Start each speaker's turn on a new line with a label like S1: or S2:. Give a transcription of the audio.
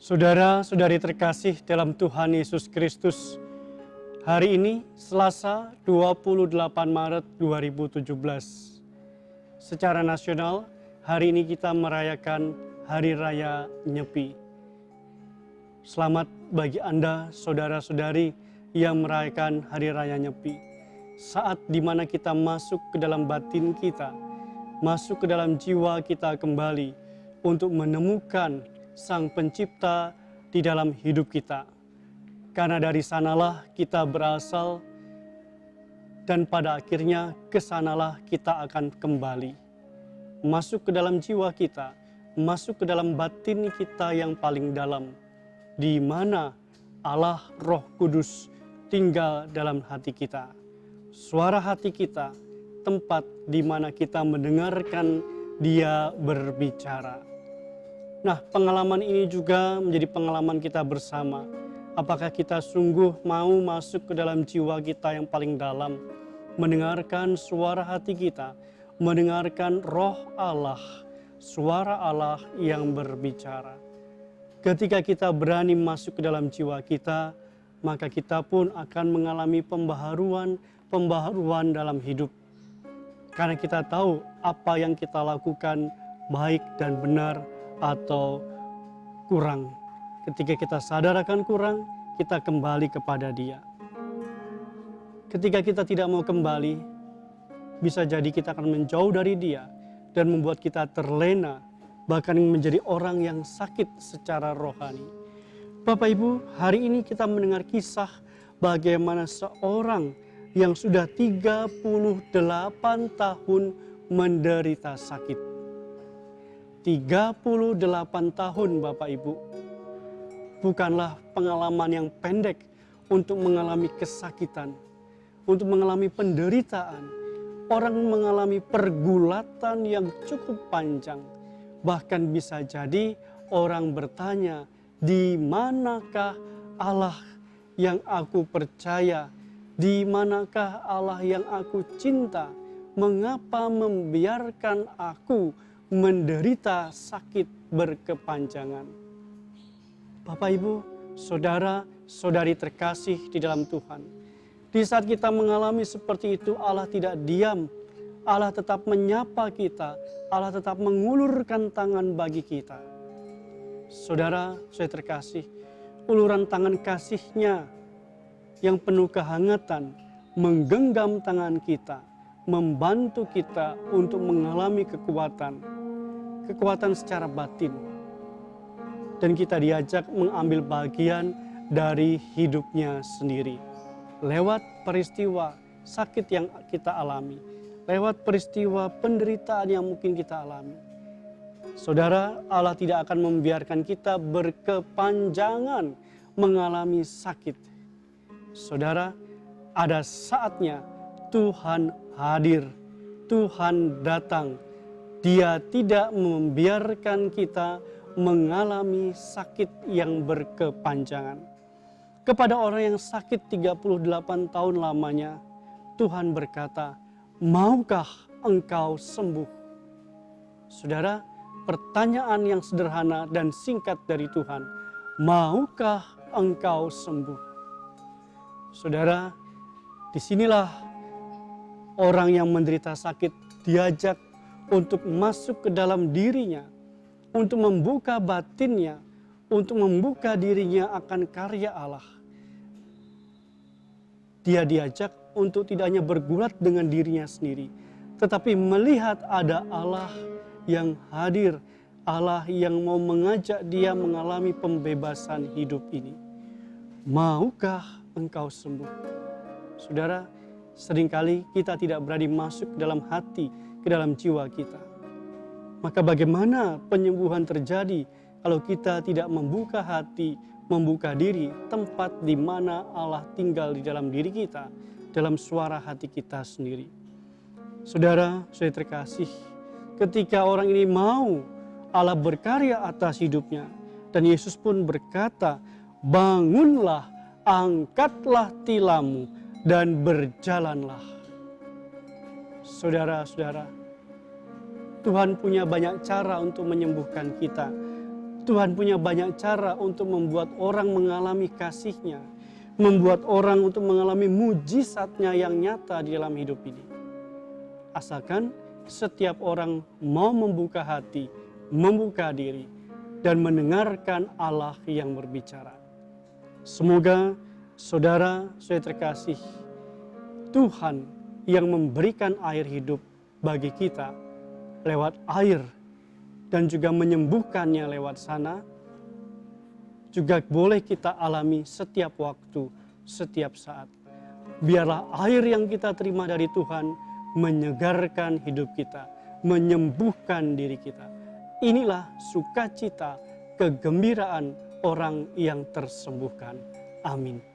S1: Saudara-saudari terkasih dalam Tuhan Yesus Kristus, hari ini Selasa 28 Maret 2017. Secara nasional, hari ini kita merayakan Hari Raya Nyepi. Selamat bagi Anda, saudara-saudari yang merayakan Hari Raya Nyepi. Saat dimana kita masuk ke dalam batin kita, masuk ke dalam jiwa kita kembali untuk menemukan Sang Pencipta di dalam hidup kita. Karena dari sanalah kita berasal dan pada akhirnya kesanalah kita akan kembali. Masuk ke dalam jiwa kita, masuk ke dalam batin kita yang paling dalam, di mana Allah Roh Kudus tinggal dalam hati kita. Suara hati kita, tempat di mana kita mendengarkan Dia berbicara. Nah, pengalaman ini juga menjadi pengalaman kita bersama. Apakah kita sungguh mau masuk ke dalam jiwa kita yang paling dalam, mendengarkan suara hati kita, mendengarkan Roh Allah, suara Allah yang berbicara. Ketika kita berani masuk ke dalam jiwa kita, maka kita pun akan mengalami pembaharuan dalam hidup. Karena kita tahu apa yang kita lakukan baik dan benar atau kurang. Ketika kita sadar akan kurang, kita kembali kepada Dia. Ketika kita tidak mau kembali, bisa jadi kita akan menjauh dari Dia dan membuat kita terlena, bahkan menjadi orang yang sakit secara rohani. Bapak Ibu, hari ini kita mendengar kisah bagaimana seorang yang sudah 38 tahun menderita sakit. 38 tahun Bapak Ibu, bukanlah pengalaman yang pendek untuk mengalami kesakitan, untuk mengalami penderitaan. Orang mengalami pergulatan yang cukup panjang. Bahkan bisa jadi orang bertanya, di manakah Allah yang aku percaya? Di manakah Allah yang aku cinta? Mengapa membiarkan aku menderita sakit berkepanjangan? Bapak Ibu, saudara, saudari terkasih di dalam Tuhan. Di saat kita mengalami seperti itu, Allah tidak diam. Allah tetap menyapa kita. Allah tetap mengulurkan tangan bagi kita. Saudara, saudari terkasih, uluran tangan kasih-Nya yang penuh kehangatan menggenggam tangan kita, membantu kita untuk mengalami kekuatan secara batin. Dan kita diajak mengambil bagian dari hidupnya sendiri. Lewat peristiwa sakit yang kita alami, lewat peristiwa penderitaan yang mungkin kita alami. Saudara, Allah tidak akan membiarkan kita berkepanjangan mengalami sakit. Saudara, ada saatnya Tuhan hadir, Tuhan datang. Dia tidak membiarkan kita mengalami sakit yang berkepanjangan. Kepada orang yang sakit 38 tahun lamanya, Tuhan berkata, maukah engkau sembuh? Saudara, pertanyaan yang sederhana dan singkat dari Tuhan, maukah engkau sembuh? Saudara, disinilah orang yang menderita sakit diajak untuk masuk ke dalam dirinya, untuk membuka batinnya, untuk membuka dirinya akan karya Allah. Dia diajak untuk tidak hanya bergulat dengan dirinya sendiri, tetapi melihat ada Allah yang hadir, Allah yang mau mengajak dia mengalami pembebasan hidup ini. Maukah engkau sembuh? Saudara, seringkali kita tidak berani masuk ke dalam hati, ke dalam jiwa kita. Maka bagaimana penyembuhan terjadi kalau kita tidak membuka hati, membuka diri, tempat di mana Allah tinggal di dalam diri kita, dalam suara hati kita sendiri. Saudara, saudari terkasih, ketika orang ini mau Allah berkarya atas hidupnya, dan Yesus pun berkata, bangunlah, angkatlah tilammu, dan berjalanlah. Saudara-saudara, Tuhan punya banyak cara untuk menyembuhkan kita. Tuhan punya banyak cara untuk membuat orang mengalami kasih-Nya, membuat orang untuk mengalami mujizat-Nya yang nyata di dalam hidup ini. Asalkan setiap orang mau membuka hati, membuka diri, dan mendengarkan Allah yang berbicara. Semoga saudara terkasih, Tuhan yang memberikan air hidup bagi kita lewat air dan juga menyembuhkannya lewat sana, juga boleh kita alami setiap waktu, setiap saat. Biarlah air yang kita terima dari Tuhan menyegarkan hidup kita, menyembuhkan diri kita. Inilah sukacita, kegembiraan orang yang tersembuhkan. Amin.